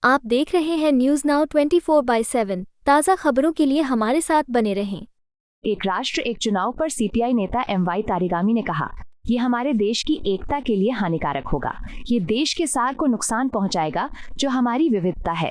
آپ دیکھ رہے ہیں نیوز ناؤ 24/7 تازہ خبروں کے لیے ہمارے ساتھ بنے رہیں۔ ایک راشٹر ایک چناؤ پر سی پی آئی نیتا MY تاریگامی نے کہا یہ ہمارے دیش کی ایکتا کے لیے ہانیکارک ہوگا، یہ دیش کے سار کو نقصان پہنچائے گا جو ہماری ووھتا ہے۔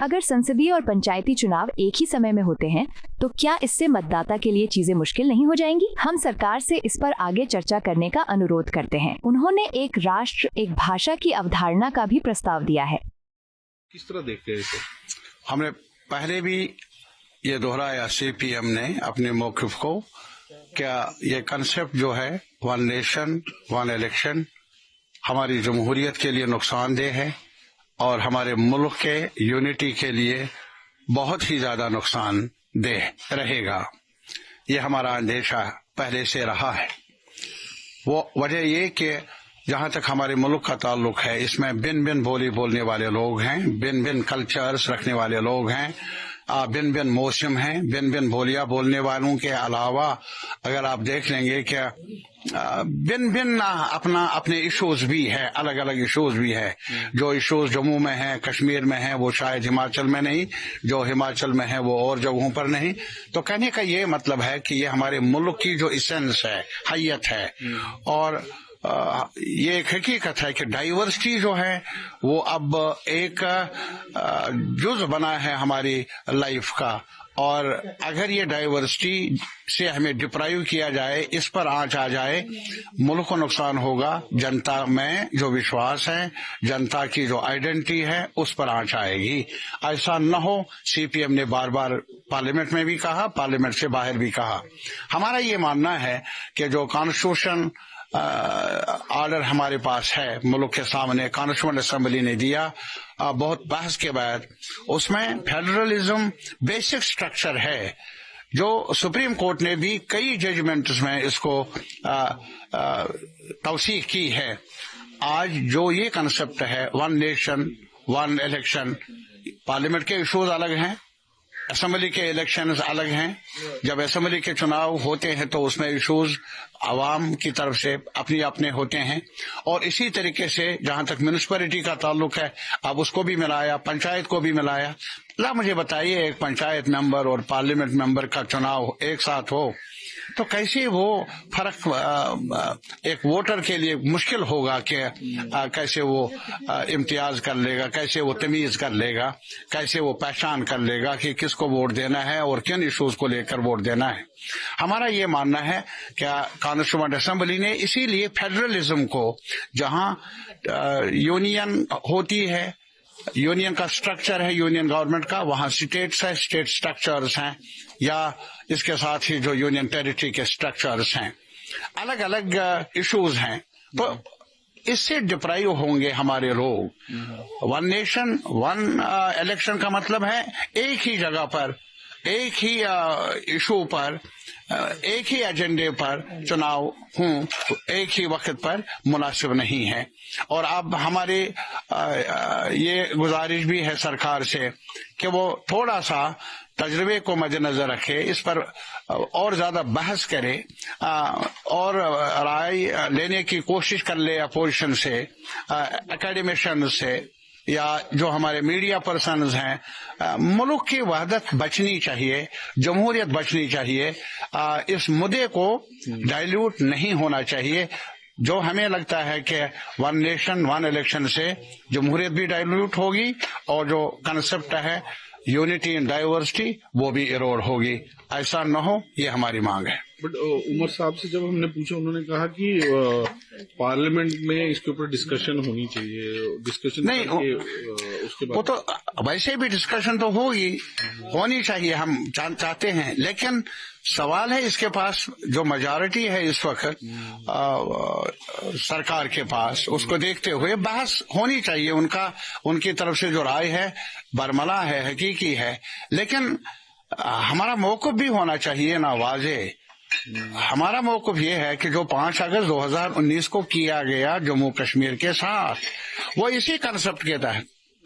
اگر سنسدی اور پنچایتی چناؤ ایک ہی سمے میں ہوتے ہیں تو کیا اس سے متداتا کے لیے چیزیں مشکل نہیں ہو جائیں گی؟ ہم سرکار سے اس پر آگے چرچا کرنے کا انورودھ کرتے ہیں۔ انہوں نے ایک راشٹر ایک بھاشا کی اوتھارنا کا بھی پرستاو دیا ہے۔ کس طرح دیکھتے ہیں اسے؟ ہم نے پہلے بھی یہ دہرایا CPM نے اپنے موقف کو، کیا یہ کنسپٹ جو ہے ون نیشن ون الیکشن ہماری جمہوریت کے لیے نقصان دہ ہے اور ہمارے ملک کے یونٹی کے لیے بہت ہی زیادہ نقصان دہ رہے گا۔ یہ ہمارا اندیشہ پہلے سے رہا ہے۔ وہ وجہ یہ کہ جہاں تک ہمارے ملک کا تعلق ہے، اس میں بن بولی بولنے والے لوگ ہیں، بن کلچرز رکھنے والے لوگ ہیں، بن موسم ہیں، بن بولیاں بولنے والوں کے علاوہ اگر آپ دیکھ لیں گے کہ بن اپنے ایشوز بھی ہے، الگ الگ ایشوز بھی ہے۔ جو ایشوز جموں میں ہیں، کشمیر میں ہیں، وہ شاید ہماچل میں نہیں، جو ہماچل میں ہے وہ اور جگہوں پر نہیں۔ تو کہنے کا یہ مطلب ہے کہ یہ ہمارے ملک کی جو ایسنس ہے، حیت ہے، اور یہ ایک حقیقت ہے کہ ڈائیورسٹی جو ہے وہ اب ایک جز بنا ہے ہماری لائف کا، اور اگر یہ ڈائیورسٹی سے ہمیں ڈپرائیو کیا جائے، اس پر آنچ آ جائے، ملک کو نقصان ہوگا۔ جنتا میں جو وشواس ہے، جنتا کی جو آئیڈینٹی ہے، اس پر آنچ آئے گی۔ ایسا نہ ہو، CPM نے بار بار پارلیمنٹ میں بھی کہا، پارلیمنٹ سے باہر بھی کہا۔ ہمارا یہ ماننا ہے کہ جو کانسٹیٹیوشن آرڈر ہمارے پاس ہے، ملک کے سامنے کانسٹیٹیوئنٹ اسمبلی نے دیا، بہت بحث کے بعد اس میں فیڈرلزم بیسک سٹرکچر ہے، جو سپریم کورٹ نے بھی کئی ججمنٹس میں اس کو توثیق کی ہے۔ آج جو یہ کنسپٹ ہے one nation one election, parliament کے ایشوز الگ ہیں، اسمبلی کے الیکشنز الگ ہیں۔ جب اسمبلی کے چناؤ ہوتے ہیں تو اس میں ایشوز عوام کی طرف سے اپنے ہوتے ہیں، اور اسی طریقے سے جہاں تک میونسپلٹی کا تعلق ہے، اب اس کو بھی ملایا، پنچایت کو بھی ملایا۔ مجھے بتائیے، ایک پنچایت ممبر اور پارلیمنٹ ممبر کا چناؤ ایک ساتھ ہو تو کیسے وہ فرق ایک ووٹر کے لیے مشکل ہوگا کہ کیسے وہ امتیاز کر لے گا، کیسے وہ تمیز کر لے گا، کیسے وہ پہچان کر لے گا کہ کس کو ووٹ دینا ہے اور کن ایشوز کو لے کر ووٹ دینا ہے۔ ہمارا یہ ماننا ہے کہ کانسٹیٹیوئنٹ اسمبلی نے اسی لیے فیڈرلزم کو، جہاں یونین ہوتی ہے، یونین کا سٹرکچر ہے یونین گورنمنٹ کا، وہاں اسٹیٹس ہے، اسٹیٹ سٹرکچرز ہیں، یا اس کے ساتھ ہی جو یونین ٹیریٹری کے سٹرکچرز ہیں، الگ الگ ایشوز ہیں، تو اس سے ڈپرائیو ہوں گے ہمارے لوگ۔ ون نیشن ون الیکشن کا مطلب ہے ایک ہی جگہ پر، ایک ہی ایشو پر، ایک ہی ایجنڈے پر چناؤ ہوں، ایک ہی وقت پر مناسب نہیں ہے۔ اور اب ہماری یہ گزارش بھی ہے سرکار سے کہ وہ تھوڑا سا تجربے کو مد نظر رکھے، اس پر اور زیادہ بحث کرے، اور رائے لینے کی کوشش کر لے اپوزیشن سے، اکیڈمیشین سے، یا جو ہمارے میڈیا پرسنز ہیں۔ ملک کی وحدت بچنی چاہیے، جمہوریت بچنی چاہیے، اس مدعے کو ڈائلیوٹ نہیں ہونا چاہیے۔ جو ہمیں لگتا ہے کہ ون نیشن ون الیکشن سے جمہوریت بھی ڈائلیوٹ ہوگی، اور جو کنسپٹ ہے یونٹی ان ڈائیورسٹی وہ بھی ایروڈ ہوگی۔ ایسا نہ ہو، یہ ہماری مانگ ہے۔ بٹ عمر صاحب سے جب ہم نے پوچھا، انہوں نے کہا کہ پارلیمنٹ میں اس کے اوپر ڈسکشن ہونی چاہیے، ڈسکشن نہیں، اس کے بعد وہ تو ویسے بھی ڈسکشن تو ہوگی، ہونی چاہیے، ہم چاہتے ہیں، لیکن سوال ہے اس کے پاس جو میجارٹی ہے اس وقت سرکار کے پاس، اس کو دیکھتے ہوئے بحث ہونی چاہیے۔ ان کی طرف سے جو رائے ہے برملا ہے، حقیقی ہے، لیکن ہمارا موقف بھی ہونا چاہیے نا واضح۔ ہمارا موقف یہ ہے کہ جو 5 اگست 2019 کو کیا گیا جموں کشمیر کے ساتھ، وہ اسی کنسپٹ کے تحت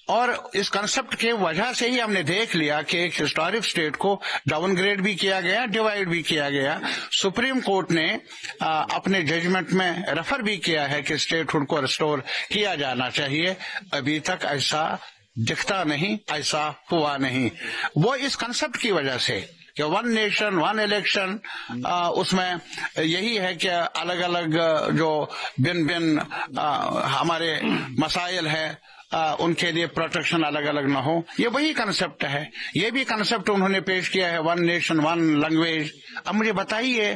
اور اس کنسپٹ کے وجہ سے ہی ہم نے دیکھ لیا کہ ایک ہسٹورک اسٹیٹ کو ڈاؤن گریڈ بھی کیا گیا, ڈیوائڈ بھی کیا گیا. سپریم کورٹ نے اپنے ججمنٹ میں ریفر بھی کیا ہے کہ اسٹیٹ ہوڈ کو ریسٹور کیا جانا چاہیے. ابھی تک ایسا دکھتا نہیں, ایسا ہوا نہیں. وہ اس کنسپٹ کی وجہ سے کہ ون نیشن ون الیکشن, اس میں یہی ہے کہ الگ الگ جو بن ہمارے مسائل ہے ان کے لیے پروٹیکشن الگ الگ نہ ہو. یہ وہی کنسپٹ ہے. یہ بھی کنسپٹ انہوں نے پیش کیا ہے, ون نیشن ون لینگویج. اب مجھے بتائیے,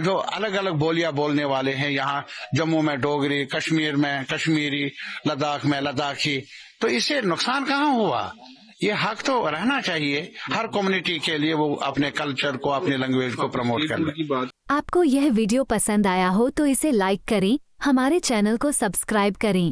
جو الگ الگ بولیاں بولنے والے ہیں یہاں, جموں میں ڈوگری, کشمیر میں کشمیری, لداخ میں لداخی, تو اس سے نقصان کہاں ہوا؟ یہ حق تو رہنا چاہیے ہر کمیونٹی کے لیے, وہ اپنے کلچر کو, اپنے لینگویج کو پروموٹ کرنے. آپ کو یہ ویڈیو پسند آیا ہو تو اسے لائک کریں, ہمارے چینل کو سبسکرائب کریں.